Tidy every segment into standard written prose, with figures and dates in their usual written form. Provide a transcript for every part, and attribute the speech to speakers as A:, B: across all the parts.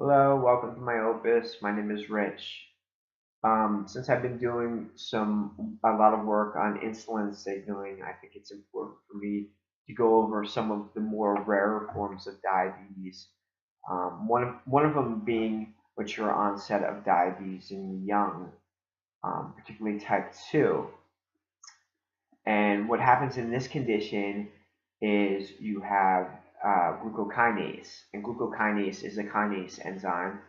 A: Hello, welcome to my opus. My name is Rich. Since I've been doing a lot of work on insulin signaling, I think it's important for me to go over some of the more rarer forms of diabetes. One of them being mature onset of diabetes in young, particularly type 2. And what happens in this condition is you have glucokinase, and glucokinase is a kinase enzyme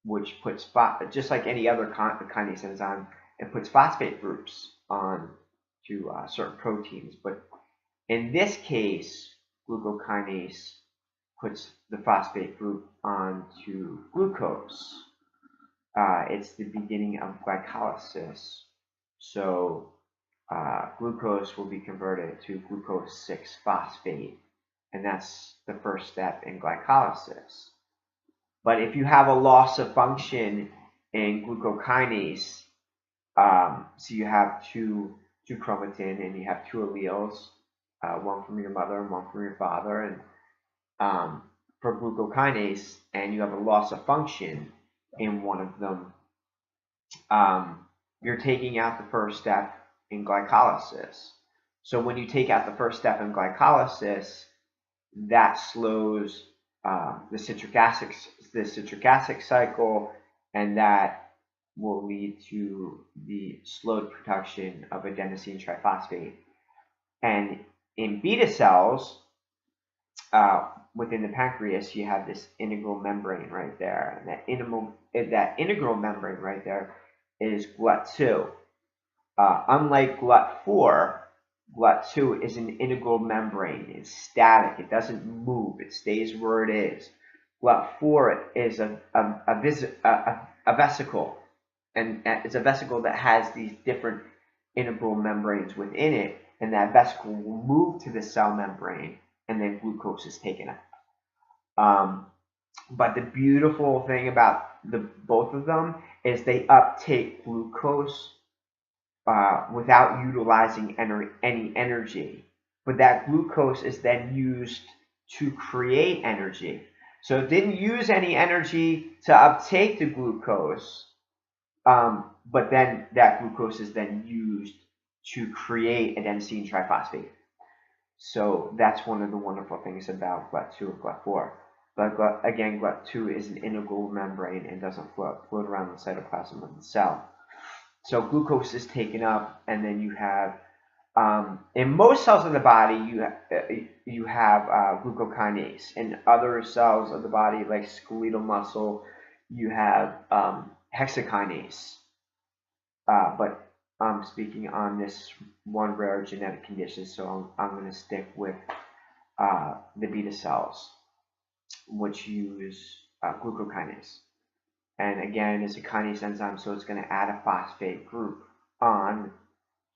A: which puts just like any other kinase enzyme, it puts phosphate groups on to certain proteins. But in this case, glucokinase puts the phosphate group onto glucose. It's the beginning of glycolysis. So glucose will be converted to glucose 6 phosphate, and that's the first step in glycolysis. But if you have a loss of function in glucokinase, so you have two chromatin and you have two alleles, one from your mother and one from your father, and for glucokinase, and you have a loss of function in one of them, you're taking out the first step in glycolysis. So when you take out the first step in glycolysis, that slows the citric acid cycle, and that will lead to the slowed production of adenosine triphosphate. And in beta cells, within the pancreas, you have this integral membrane right there, and that integral membrane right there is GLUT2. Unlike GLUT4, GLUT2 is an integral membrane. It's static. It doesn't move. It stays where it is. GLUT4 is a vesicle, and it's a vesicle that has these different integral membranes within it, and that vesicle will move to the cell membrane, and then glucose is taken up. But the beautiful thing about both of them is they uptake glucose without utilizing any energy. But that glucose is then used to create energy. So it didn't use any energy to uptake the glucose, but then that glucose is then used to create adenosine triphosphate. So that's one of the wonderful things about GLUT2 and GLUT4. But again, GLUT2 is an integral membrane and doesn't float around the cytoplasm of the cell. So glucose is taken up, and then you have, in most cells of the body, you have glucokinase. In other cells of the body, like skeletal muscle, you have hexokinase. But I'm speaking on this one rare genetic condition, so I'm going to stick with the beta cells, which use glucokinase. And again, it's a kinase enzyme, so it's going to add a phosphate group on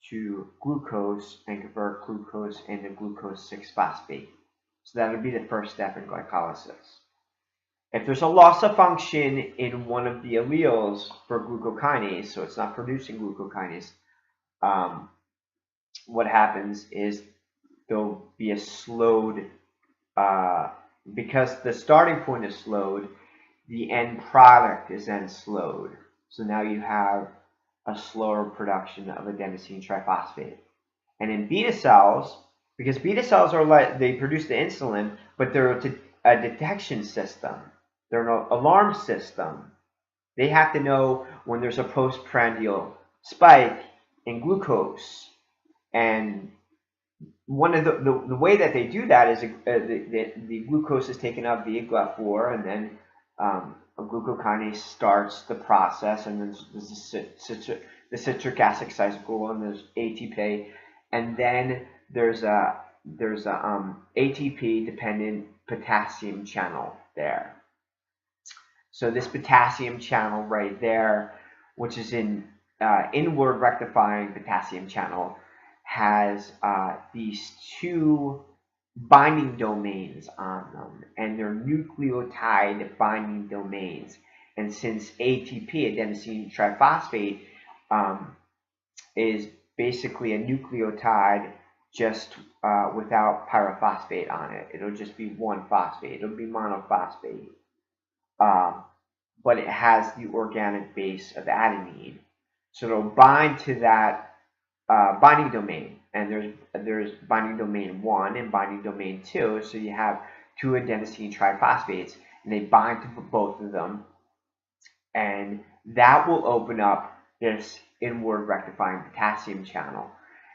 A: to glucose and convert glucose into glucose 6 phosphate. So that would be the first step in glycolysis. If there's a loss of function in one of the alleles for glucokinase, so it's not producing glucokinase, what happens is there'll be a slowed, because the starting point is slowed, the end product is then slowed. So now you have a slower production of adenosine triphosphate. And in beta cells, because beta cells are like, they produce the insulin, but they're a detection system. They're an alarm system. They have to know when there's a postprandial spike in glucose. And one of the way that they do that is the glucose is taken up via GLUT4, and then a glucokinase starts the process, and then there's the citric acid cycle, and there's ATP, and then there's a ATP dependent potassium channel there. So this potassium channel right there, which is in inward rectifying potassium channel, has these two binding domains on them, and they're nucleotide binding domains. And since ATP, adenosine triphosphate, is basically a nucleotide just without pyrophosphate on it, it'll just be one phosphate. It'll be monophosphate. but it has the organic base of adenine. So it'll bind to that binding domain, and there's binding domain 1 and binding domain 2. So you have two adenosine triphosphates, and they bind to both of them, and that will open up this inward rectifying potassium channel,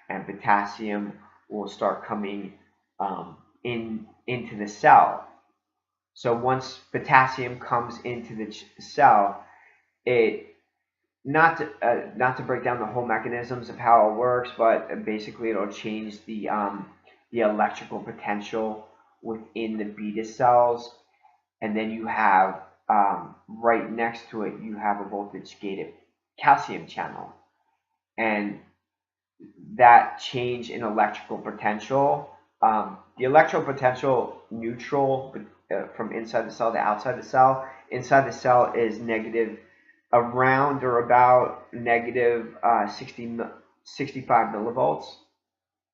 A: and potassium will start coming into the cell. So once potassium comes into the cell, it not to break down the whole mechanisms of how it works, but basically it'll change the electrical potential within the beta cells, and then you have right next to it you have a voltage gated calcium channel, and that change in electrical potential, the electrical potential neutral from inside the cell to outside the cell. Inside the cell is negative around or about negative 65 millivolts.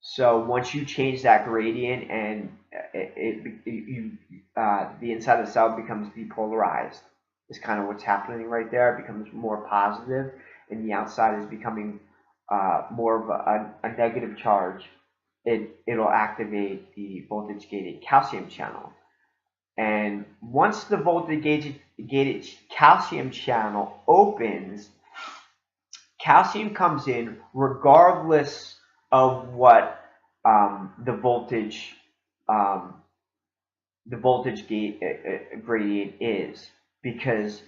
A: So once you change that gradient, and the inside of the cell becomes depolarized, is kind of what's happening right there. It becomes more positive, and the outside is becoming more of a negative charge. It'll activate the voltage gated calcium channel. And once the voltage gated calcium channel opens, calcium comes in regardless of what the voltage gradient is, because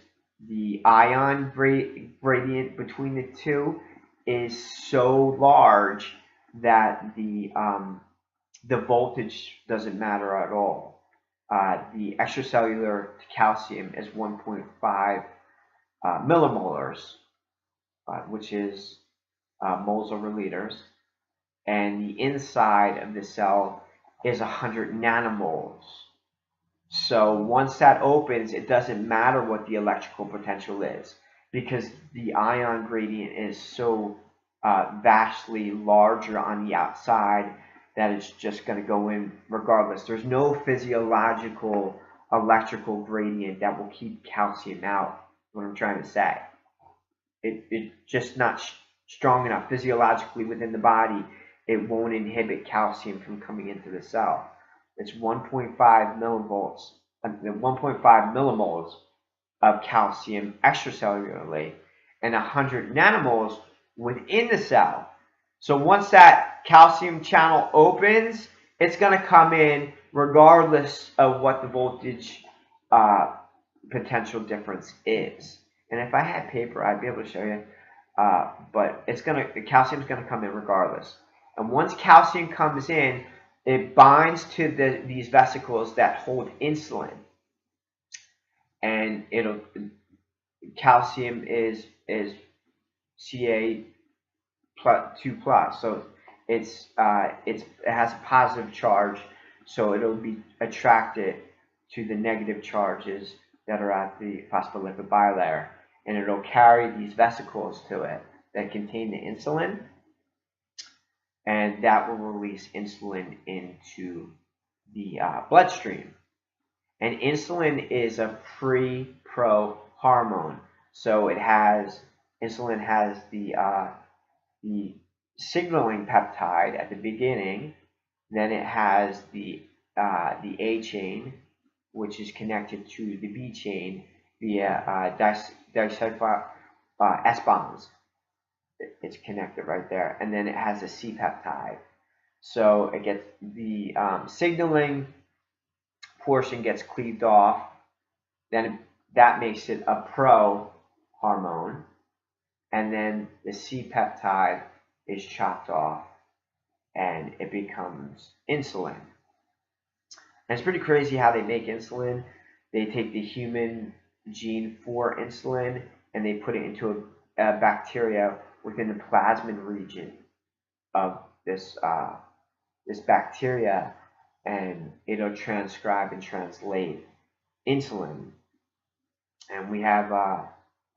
A: the ion gradient between the two is so large that the voltage doesn't matter at all. The extracellular calcium is 1.5 millimolars, which is moles over liters, and the inside of the cell is 100 nanomoles. So once that opens, it doesn't matter what the electrical potential is, because the ion gradient is so vastly larger on the outside that it's just going to go in regardless. There's no physiological electrical gradient that will keep calcium out. What I'm trying to say, it's just not strong enough physiologically within the body. It won't inhibit calcium from coming into the cell. It's 1.5 millivolts, 1.5 millimoles of calcium extracellularly, and 100 nanomoles within the cell. So once that calcium channel opens, it's going to come in regardless of what the voltage potential difference is. And if I had paper, I'd be able to show you. But the calcium's going to come in regardless. And once calcium comes in, it binds to these vesicles that hold insulin, and calcium is Ca2+, so it has a positive charge, so it'll be attracted to the negative charges that are at the phospholipid bilayer, and it'll carry these vesicles to it that contain the insulin, and that will release insulin into the bloodstream. And insulin is a pre-pro hormone, so insulin has the signaling peptide at the beginning, then it has the A chain, which is connected to the B chain via disulfide S bonds. It's connected right there, and then it has a C peptide. So it gets the signaling portion gets cleaved off, then that makes it a pro hormone, and then the C peptide is chopped off and it becomes insulin. And it's pretty crazy how they make insulin. They take the human gene for insulin and they put it into a bacteria within the plasmid region of this bacteria, and it'll transcribe and translate insulin. And we have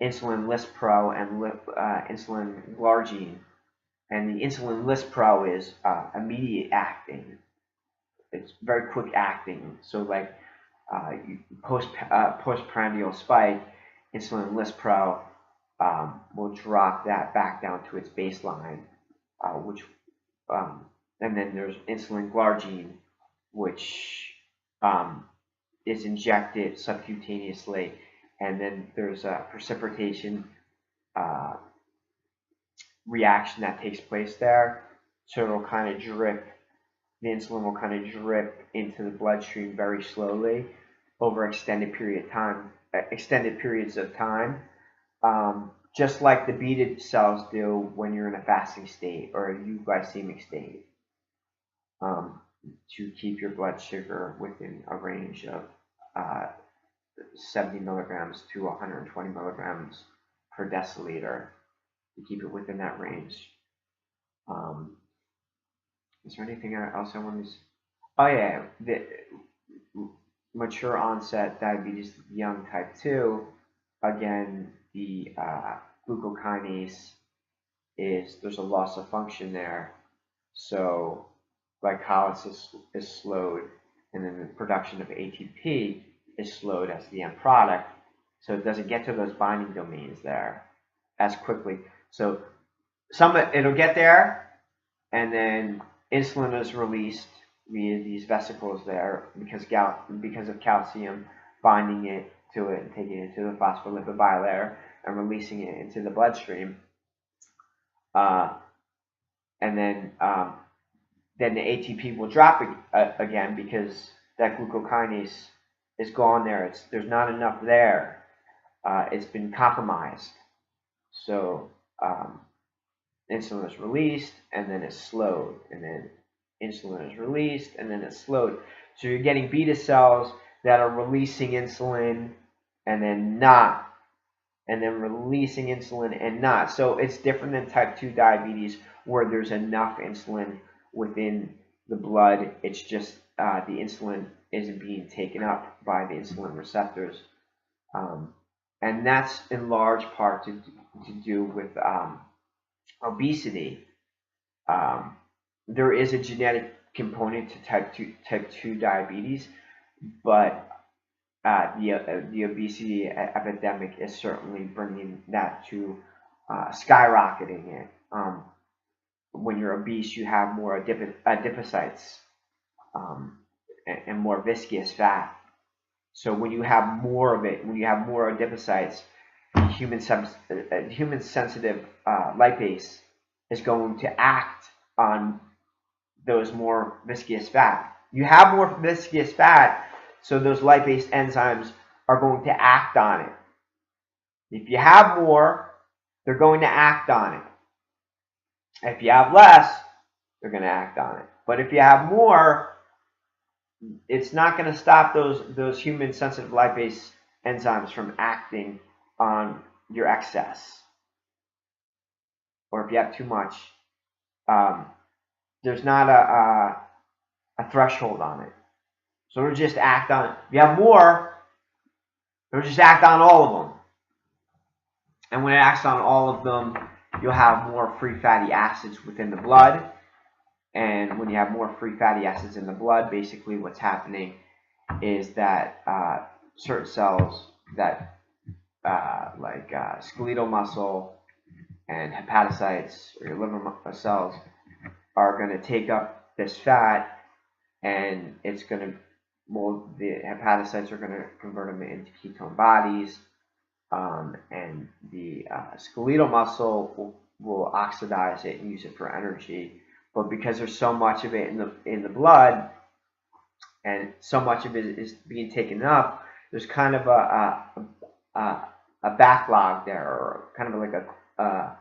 A: insulin Lispro and insulin glargine. And the insulin Lispro is immediate acting. It's very quick acting. So like postprandial spike, insulin lispro will drop that back down to its baseline, which and then there's insulin glargine, which is injected subcutaneously, and then there's a precipitation reaction that takes place there. So it'll kind of drip, the insulin will kind of drip into the bloodstream very slowly over extended periods of time, just like the beta cells do when you're in a fasting state or a euglycemic state, to keep your blood sugar within a range of 70 milligrams to 120 milligrams per deciliter, to keep it within that range. Is there anything else I want to say? Oh yeah, the mature onset diabetes, young type 2, again, the glucokinase there's a loss of function there. So glycolysis is slowed, and then the production of ATP is slowed as the end product. So it doesn't get to those binding domains there as quickly. So it'll get there, and then insulin is released via these vesicles there because of calcium binding it to it and taking it to the phospholipid bilayer and releasing it into the bloodstream. And then the ATP will drop again because that glucokinase is gone there. There's not enough there. It's been compromised. So insulin is released, and then it's slowed, and then insulin is released, and then it's slowed. So you're getting beta cells that are releasing insulin and then not, and then releasing insulin and not. So it's different than type 2 diabetes where there's enough insulin within the blood. It's just the insulin isn't being taken up by the insulin receptors. And that's in large part to do with obesity. There is a genetic component to type 2 diabetes, but the obesity epidemic is certainly bringing that to skyrocketing it. When you're obese, you have more adipocytes and more viscous fat. So when you have more of it, when you have more adipocytes, human sensitive lipase is going to act on those more viscous fat. You have more viscous fat, so those lipase enzymes are going to act on it. If you have more, they're going to act on it. If you have less, they're going to act on it. But if you have more, it's not going to stop those human sensitive lipase enzymes from acting on your excess. Or if you have too much, there's not a threshold on it. So it'll just act on it. If you have more, it'll just act on all of them. And when it acts on all of them, you'll have more free fatty acids within the blood. And when you have more free fatty acids in the blood, basically what's happening is that certain cells that like skeletal muscle and hepatocytes or your liver cells are going to take up this fat, and it's going to, the hepatocytes are going to convert them into ketone bodies, and the skeletal muscle will oxidize it and use it for energy. But because there's so much of it in the blood, and so much of it is being taken up, there's kind of a backlog there, or kind of like a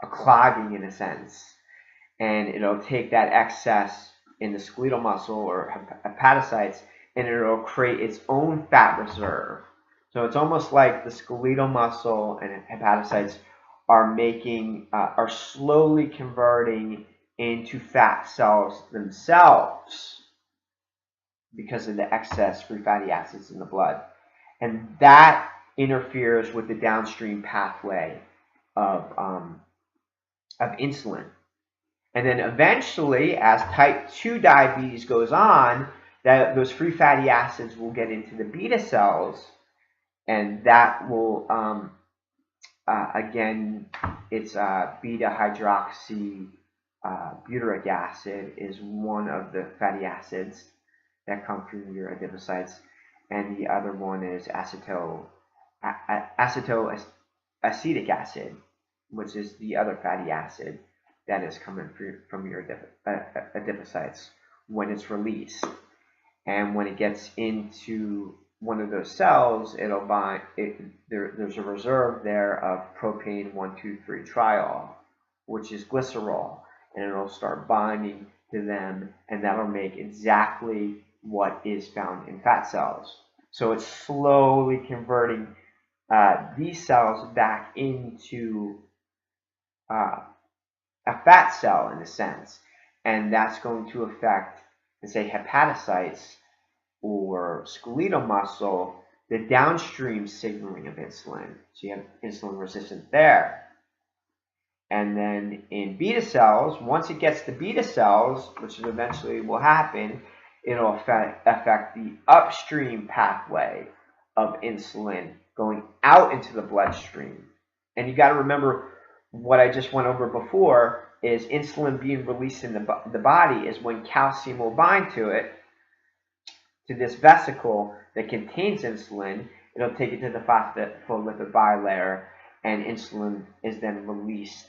A: clogging in a sense, and it'll take that excess in the skeletal muscle or hepatocytes, and it'll create its own fat reserve. So it's almost like the skeletal muscle and hepatocytes are slowly converting into fat cells themselves because of the excess free fatty acids in the blood. And that interferes with the downstream pathway of insulin. And then eventually, as type 2 diabetes goes on, those free fatty acids will get into the beta cells, and that will again, it's beta hydroxy butyric acid is one of the fatty acids that come from your adipocytes, and the other one is acetoacetic acid, which is the other fatty acid that is coming from your adipocytes when it's released. And when it gets into one of those cells, it'll bind. There's a reserve there of propane 1,2,3 triol, which is glycerol, and it'll start binding to them, and that'll make exactly what is found in fat cells. So it's slowly converting these cells back into a fat cell in a sense, and that's going to affect, say, hepatocytes or skeletal muscle, the downstream signaling of insulin. So you have insulin resistance there. And then in beta cells, once it gets to beta cells, which eventually will happen, it'll affect the upstream pathway of insulin going out into the bloodstream. And you got to remember what I just went over before is insulin being released in the body is when calcium will bind to it, to this vesicle that contains insulin. It'll take it to the phospholipid bilayer, and insulin is then released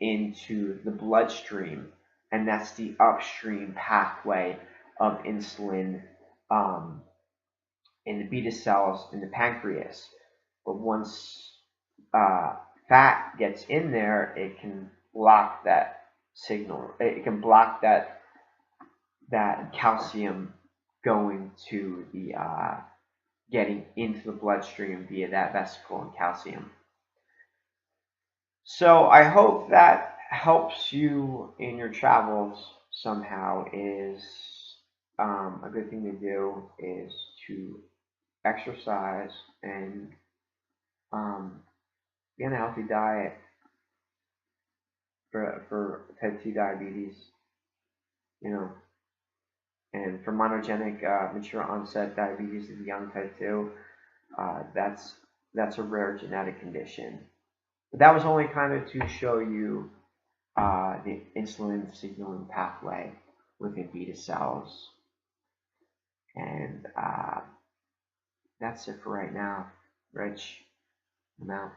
A: into the bloodstream, and that's the upstream pathway of insulin in the beta cells in the pancreas. But once fat gets in there, it can block that signal. It can block that calcium going to the getting into the bloodstream via that vesicle and calcium. So I hope that helps you in your travels somehow. Is a good thing to do is to exercise and be on a healthy diet for type 2 diabetes, and for monogenic mature onset diabetes of the young type 2, that's a rare genetic condition. But that was only kind of to show you the insulin signaling pathway within beta cells. And that's it for right now. Rich, I'm out.